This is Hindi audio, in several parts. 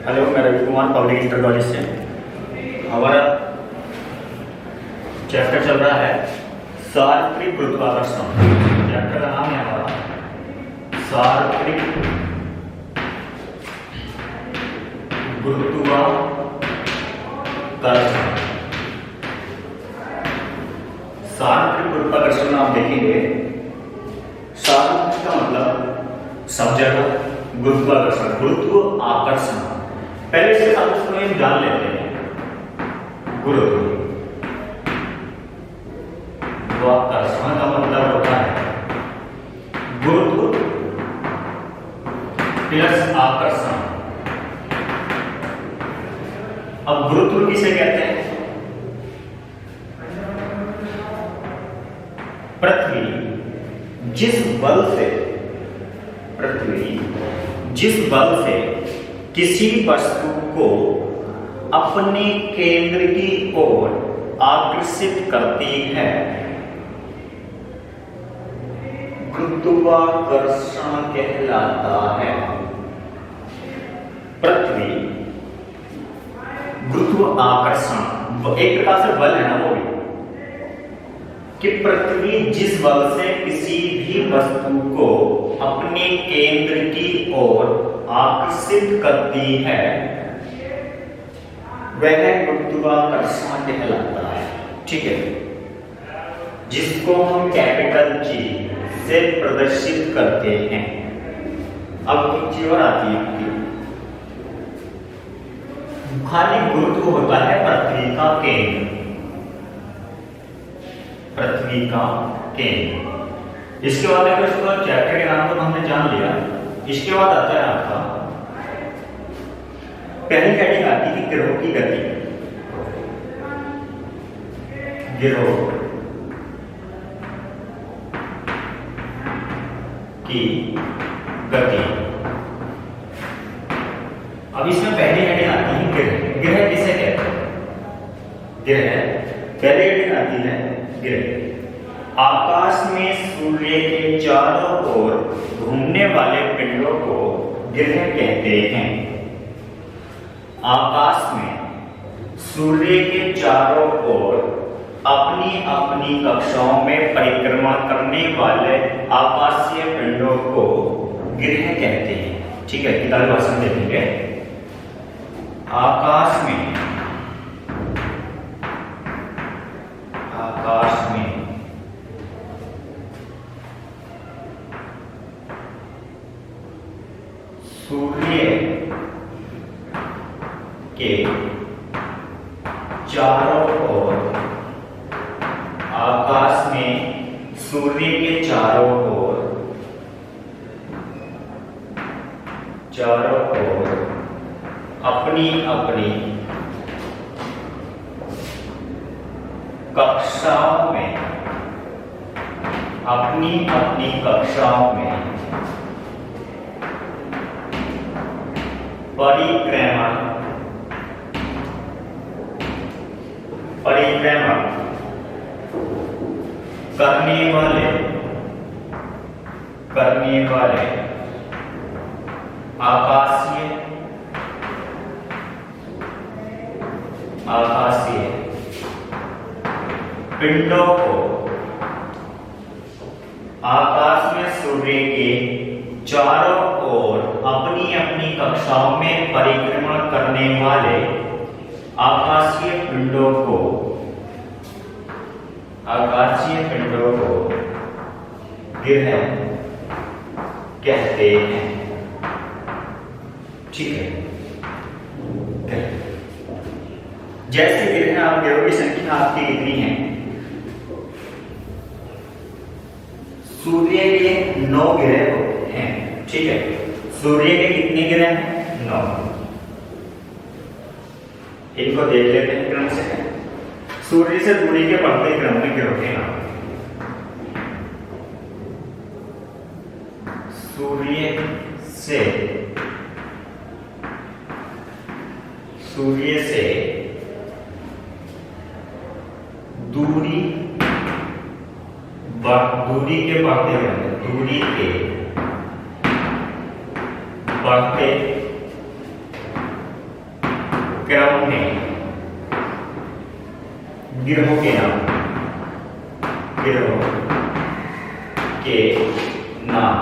हेलो, मैं Ravi Kumar public inter college से। हमारा चैप्टर चल रहा है सार्वत्रिक गुरुत्वाकर्षण। चैप्टर का नाम है हमारा सार्वत्रिक गुरुत्वाकर्षण। सार्वत्रिक गुरुत्वाकर्षण में आप देखेंगे, सार्वत्रिक का मतलब सब जगह, गुरुत्वाकर्षण गुरुत्व आकर्षण। पहले से हम उसमें जान लेते हैं। गुरुत्वाकर्षण का मतलब होता है गुरुत्व प्लस आकर्षण। अब गुरुत्व किसे कहते हैं? पृथ्वी जिस बल से किसी वस्तु को अपने केंद्र की ओर आकर्षित करती है, गुरुत्वाकर्षण कहलाता है। पृथ्वी गुरुत्व आकर्षण एक प्रकार से बल है ना, वो भी कि पृथ्वी जिस बल से किसी भी वस्तु को अपने केंद्र की ओर आकर्षित करती है, वह गुरुत्वाकर्षण कहलाता है। ठीक है, जिसको हम कैपिटल जी से प्रदर्शित करते हैं। अब एक चीज और आती है, खाली गुरुत्व होता है पृथ्वी का केंद्र, पृथ्वी का केंद्र। इसके बाद अगर इसको चैप्टर के नाम को हमने जान लिया, इसके बाद आता है आपका पहली हेडिंग आती है ग्रहों की गति। ग्रहों की गति। अब इसमें पहली हेडिंग आती है ग्रह। ग्रह किसे कहते हैं? ग्रह पहली हेडिंग आती है ग्रह। आकाश में सूर्य के चारों ओर घूमने वाले पिंडों को ग्रह कहते हैं। आकाश में सूर्य के चारों ओर अपनी अपनी कक्षाओं में परिक्रमा करने वाले आकाशीय पिंडों को ग्रह कहते हैं। ठीक है, किताबी भाषा में देखेंगे। आकाश में सूर्य के चारों ओर, आकाश में सूर्य के चारों ओर अपनी अपनी कक्षाओं में परिक्रमा करने वाले आकाशीय पिंडों को आकाश में सूर्य के चारों ओर अपनी अपनी कक्षाओं में परिक्रमा करने वाले आकाशीय पिंडों को ग्रह कहते हैं। ठीक है, जैसे ग्रह, आप ग्रहों की संख्या आपकी कितनी है? सूर्य के 9 ग्रह हैं। ठीक है, सूर्य के कितने ग्रह हैं? 9। इनको देख लेते हैं क्रम से। सूर्य से दूरी के बढ़ते क्रम में ग्रहों के नाम। सूर्य से दूरी के बढ़ते क्रम, दूरी के बढ़ते क्रम में ग्रहों के नाम, ग्रहों के नाम।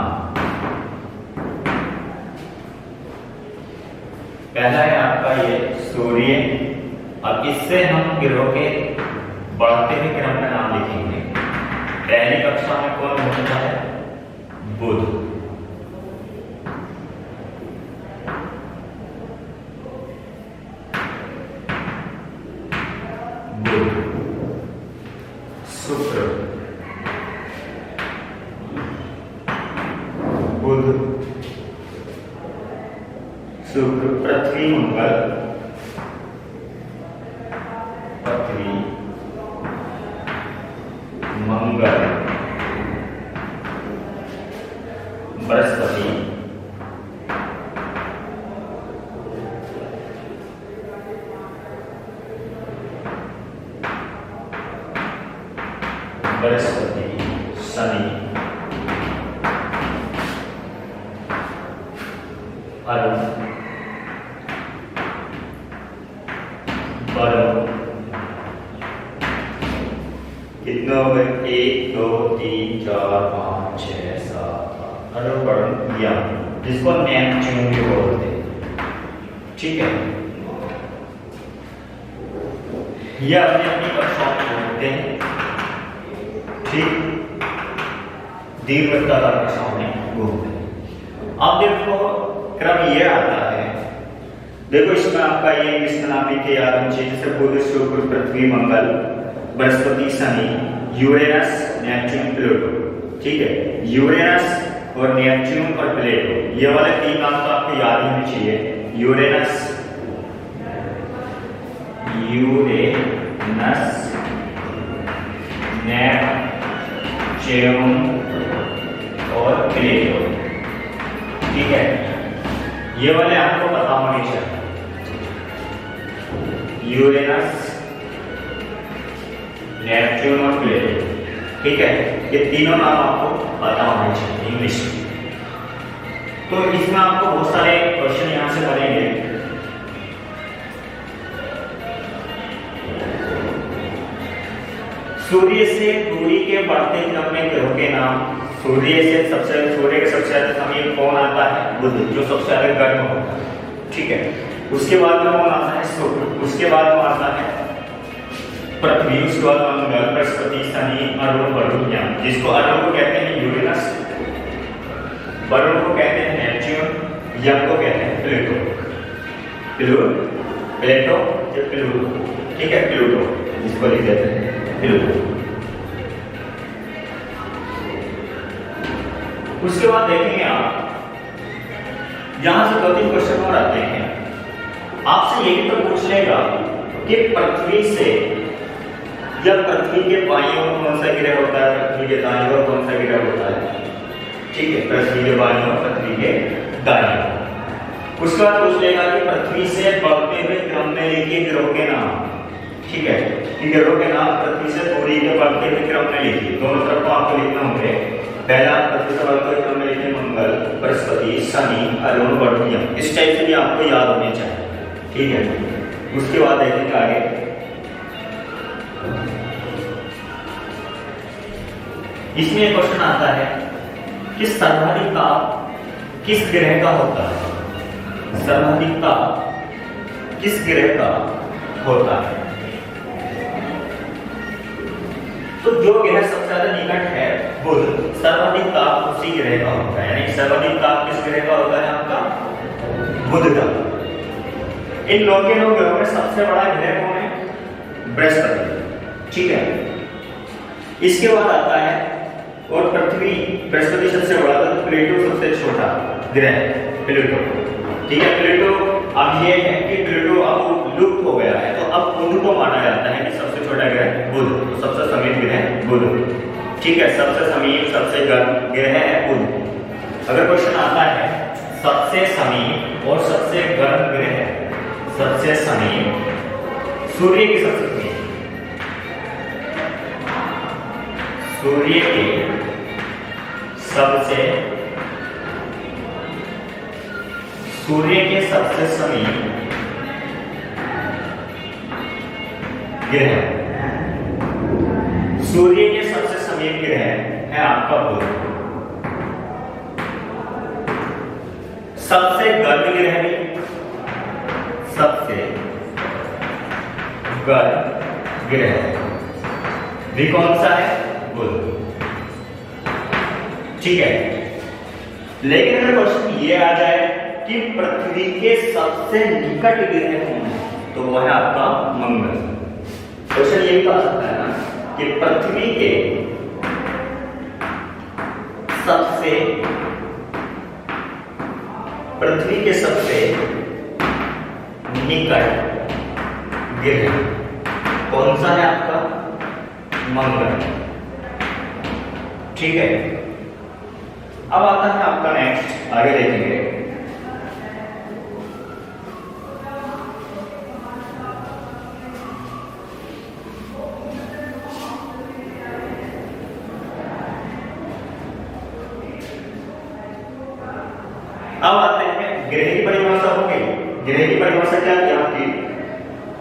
पहला है आपका ये सूर्य। अब इससे हम ग्रहों के बढ़ते हुए क्रम का नाम लिखेंगे। पहली कक्षा में कौन होता है? बुध। बुध, शुक्र, बुध, शुक्र, पृथ्वी, मंगल, पृथ्वी, मंगल, बृहस्पति, शनि, अरुण, वरुण। कितने हो गए? 1 2 3 4 5 6 7 8। अरुण, वरुण, यम, जिसको नेपच्यून भी बोलते हैं। ठीक है, ये अपने अपनी कक्षाओं में होते हैं। ठीक, दीर्घवृत्ताकार कक्षाओं में घूमते हैं। अब देखो क्रम ये आता है। देखो इसमें आपका ये इंग्लिश नाम लिखे याद होना चाहिए, जैसे बुध, शुक्र, पृथ्वी, मंगल, बृहस्पति, शनि, यूरेनस, नेपच्यून, प्लूटो। ठीक है, यूरेनस और नेपच्यून और प्लेटो, ये वाले 3 नाम तो आपको याद होने चाहिए। यूरेनस, यूरेनस, नेपच्यून और प्लेटो। ठीक है, ये वाले आपको पता होने चाहिए। यूरेनस, नेपच्यून और प्लेटो। ठीक है, ये तीनों नाम आपको पता होने चाहिए इंग्लिश में। तो इसमें आपको बहुत सारे क्वेश्चन यहां से बनेंगे। सूर्य से दूरी के बढ़ते क्रम में ग्रहों के नाम। सूर्य के सबसे ज्यादा समीप कौन आता है? बुध, जो सबसे ज्यादा गर्म होता है। ठीक है, उसके बाद में कौन आता है? शुक्र, उसके बाद में आता है पृथ्वी, उसके बाद मंगल, बृहस्पति, शनि, अरुण, वरुण, यम। जिसको अरुण को कहते हैं यूरेनस, वरुण को कहते हैं नेपच्यून, यम को कहते हैं प्लूटो। प्लेटो या प्लूटो। ठीक है, प्लूटो जिसको लिख देते हैं प्लूटो। उसके बाद देखेंगे आप, यहां से 2-3 क्वेश्चन और आते हैं। आपसे ये भी तो पूछ लेगा कि पृथ्वी से या पृथ्वी के बाईं ओर कौन सा ग्रह होता है, पृथ्वी के दाईं ओर कौन सा ग्रह होता है। ठीक है, पृथ्वी के बाईं ओर, पृथ्वी के दाईं ओर। उसके बाद पूछ लेगा कि पृथ्वी से बढ़ते हुए क्रम में लिखिए ग्रहों के नाम। ठीक है, इन ग्रहों के नाम पृथ्वी से दूरी के बढ़ते हुए क्रम में लिखिए। दोनों तरफ को आपको लिखना होंगे। पहला पृथ्वी से बढ़ते हुए क्रम में लिखिए मंगल, बृहस्पति, शनि, अरुण, वरुण, यम। इस टाइप से भी आपको याद होने चाहिए। ठीक है, उसके बाद देखेंगे आगे। इसमें एक क्वेश्चन आता है कि सर्वाधिक ताप किस ग्रह का होता है? सर्वाधिक ताप किस ग्रह का होता है? तो जो ग्रह सबसे ज्यादा निकट है बुध, सर्वाधिक ताप उसी ग्रह का होता है। यानी सर्वाधिक ताप किस ग्रह का होता है? आपका बुध का। इन 9 के 9 ग्रहों में सबसे बड़ा ग्रह कौन है? बृहस्पति। ठीक है, इसके बाद आता है और पृथ्वी, बृहस्पति सबसे बड़ा, तो प्लूटो सबसे छोटा ग्रह प्लूटो। ठीक है, प्लूटो अब ये है कि प्लूटो अब लुप्त हो गया है, तो अब बुध को माना जाता है कि सबसे छोटा ग्रह बुध, तो सबसे समीप ग्रह बुध। ठीक है, सबसे समीप सबसे गर्म ग्रह है बुध। अगर क्वेश्चन आता है सबसे समीप और सबसे गर्म ग्रह, सबसे समीप सूर्य की सबसे समीप, सूर्य के सबसे समीप ग्रह। सूर्य के सबसे समीप ग्रह है आपका बुध। सबसे गर्म ग्रह भी कौन सा है? बुध। ठीक है, लेकिन अगर क्वेश्चन ये आ जाए कि पृथ्वी के सबसे निकट ग्रह कौन है, तो वह है आपका मंगल। क्वेश्चन ये भी आ सकता है ना कि पृथ्वी के सबसे निकट ग्रह कौन सा है? आपका मंगल। ठीक है, अब आता है आपका नेक्स्ट, आगे देखेंगे। अब आते हैं ग्रह की परिभाषा हो गई। ग्रह की परिभाषा क्या थी आपकी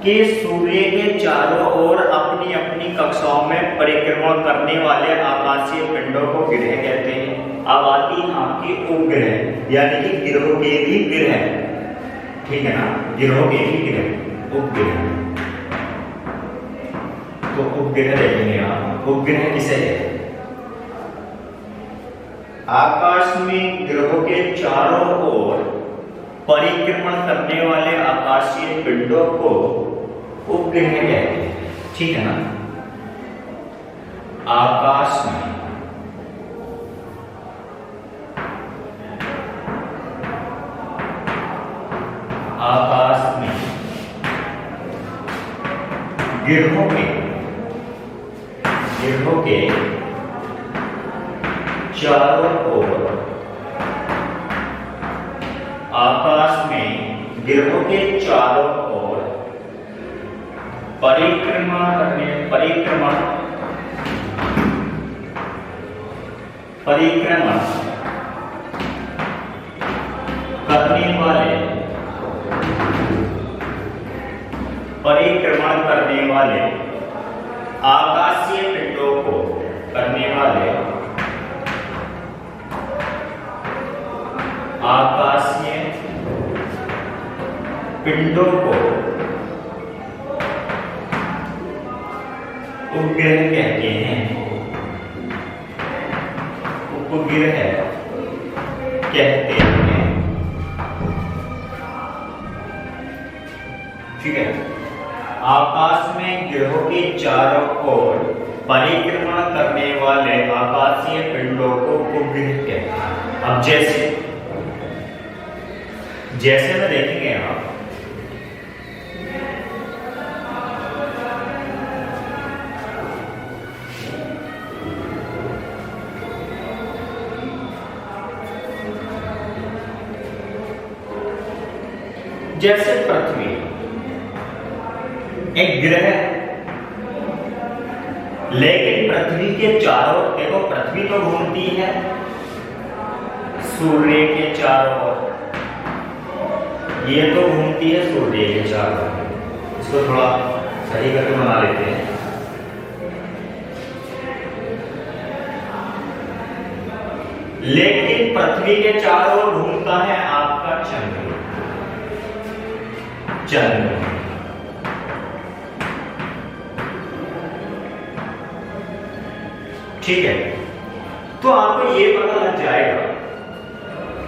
कि सूर्य के चारों ओर अपनी अपनी कक्षाओं में परिक्रमा करने वाले आकाशीय पिंडों को ग्रह कहते हैं। अब आती है आपकी उपग्रह, यानी कि ग्रहों के भी ग्रह। ठीक है ना, ग्रहों के भी ग्रह, उपग्रह। तो उपग्रह देखेंगे आप, उपग्रह किसे है? आकाश में ग्रहों के चारों ओर परिक्रमण करने वाले आकाशीय पिंडों को उपग्रह कहते हैं। ठीक है ना, आकाश में ग्रहों के चारों ओर, आकाश में ग्रहों के चारों ओर परिक्रमा करने वाले आकाशीय पिंडों को उपग्रह कहते हैं। उपग्रह कहते हैं। ठीक है, आकाश में ग्रहों के चारों ओर परिक्रमा करने वाले आकाशीय पिंडों को उपग्रह कहते हैं। अब जैसे में देखेंगे आप, जैसे पृथ्वी एक ग्रह है, लेकिन पृथ्वी के चारों, देखो पृथ्वी तो घूमती है सूर्य के चारों ओर, ये तो घूमती है सूर्य के चारों ओर। इसको थोड़ा सही करके बना लेते हैं। लेकिन पृथ्वी के चारों ओर घूमता है आपका चंद्र। ठीक है, तो आपको ये पता लग जाएगा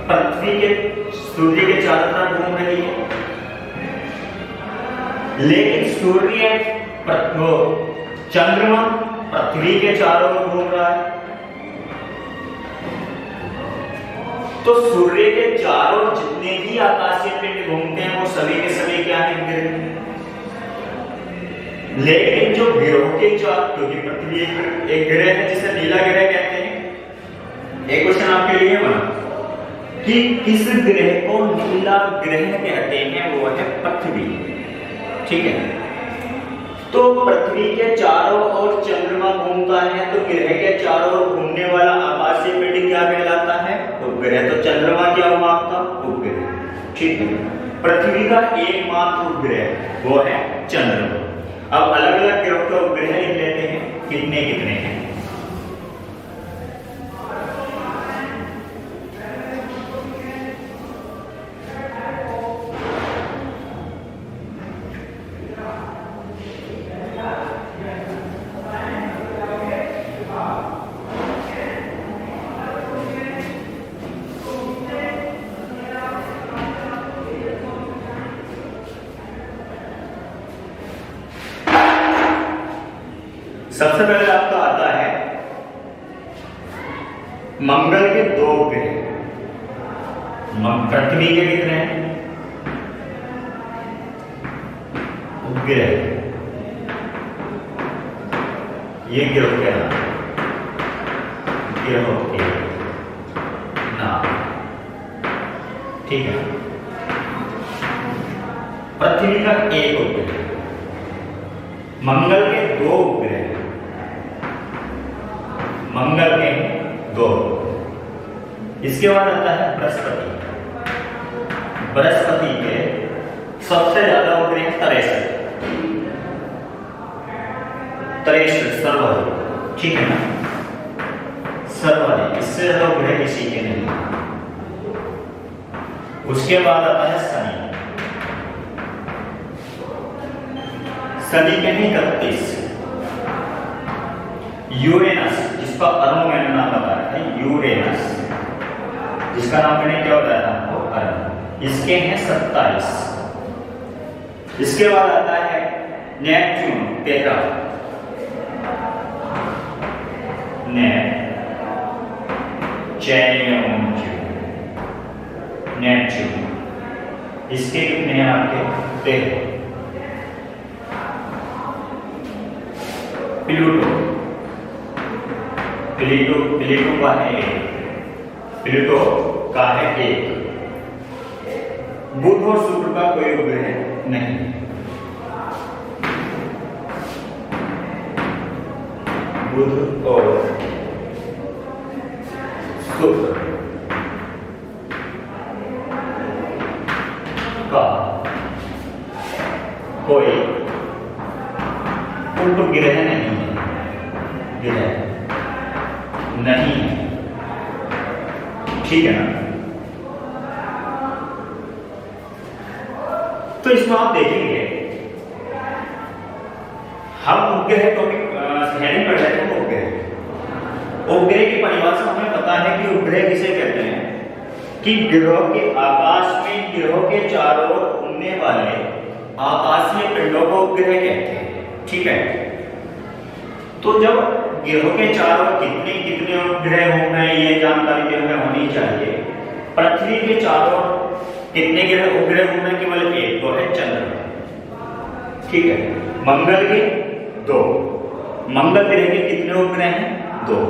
पृथ्वी के सूर्य के चारों तरफ घूम रही है, लेकिन चंद्रमा पृथ्वी के चारों ओर घूम रहा है। तो सूर्य के चारों जितने भी आकाशीय पिंड घूमते हैं वो सभी के सभी क्या है? ग्रह। लेकिन जो ग्रहों के चार, क्योंकि पृथ्वी एक ग्रह है जिसे नीला ग्रह कहते हैं। एक क्वेश्चन आपके लिए बना कि किस ग्रह को नीला ग्रह कहते हैं? वो है पृथ्वी। ठीक है, तो पृथ्वी के चारों ओर चंद्रमा घूमता है, तो ग्रह के चारों ओर घूमने वाला आकाशीय पिंड क्या कहलाता है? उपग्रह। तो चंद्रमा क्या हुआ आपका? उपग्रह। ठीक है, पृथ्वी का एकमात्र उपग्रह वो है चंद्रमा। अब अलग अलग ग्रहों के उपग्रह लिख लेते हैं कितने कितने हैं। सबसे पहले आपका आता है मंगल के 2 उपग्रह। पृथ्वी के कितने हैं उपग्रह, ये ग्रह क्या नाम, ग्रह के नाम, ठीक है। पृथ्वी का 1 उपग्रह, मंगल के 2 उपग्रह, मंगल के 2। इसके बाद आता है बृहस्पति। बृहस्पति के सबसे ज्यादा उपग्रह 63 सर्वाधिक, ठीक है ना, सर्वाधिक, इससे ज्यादा उपग्रह किसी के नहीं। उसके बाद आता है शनि। शनि के नहीं 31। यूरेनस, जिसका अरुण मैंने नाम बताया था, यूरेनस, जिसका नाम मैंने क्या बताया था आपको, अरुण, इसके हैं 27। इसके बाद आता है नेपच्यून 13, नेपच्यून, इसके कितने हैं आपके 13। प्लूटो, प्लूटो का है 1, प्लूटो का है 1। बुध और शुक्र का कोई उपग्रह नहीं। बुध और शुक्र का कोई उपग्रह नहीं है, ग्रह नहीं है, ठीक है ना। तो इसमें आप देखेंगे हम उपग्रह टॉपिक हेडिंग पढ़ रहे थे। उपग्रह की परिभाषा हमें पता है कि उपग्रह किसे कहते हैं कि ग्रह के आकाश में, ग्रहों के चारों ओर घूमने वाले आकाशीय पिंडों को उपग्रह कहते हैं, ठीक है। तो जब ग्रहों के चारों कितने कितने उपग्रह होंगे ये जानकारी जो है होनी चाहिए। पृथ्वी के चारों कितने ग्रह उपग्रह होंगे, केवल 1, तो है चंद्रमा, ठीक है। मंगल के 2, मंगल ग्रह के कितने उपग्रह हैं, 2।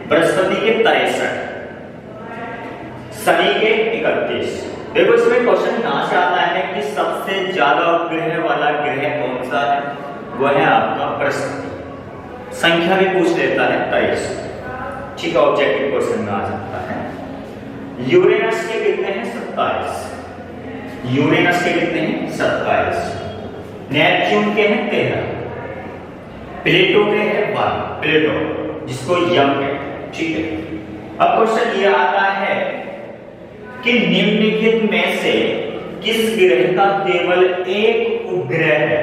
बृहस्पति के 63, शनि के 31। देखो इसमें क्वेश्चन यहां से आता है कि सबसे ज्यादा उपग्रह वाला ग्रह कौन सा है, वह है आपका बृहस्पति। संख्या भी पूछ लेता है 23, ठीक है, ऑब्जेक्टिव क्वेश्चन में आ सकता है। यूरेनस के कितने हैं, 27। यूरेनस के कितने हैं, 27। नेपच्यून के हैं 13। प्लेटो के हैं 12, प्लेटो जिसको यम कहते, ठीक है। अब क्वेश्चन ये आता है कि निम्नलिखित में से किस ग्रह का केवल 1 उपग्रह है।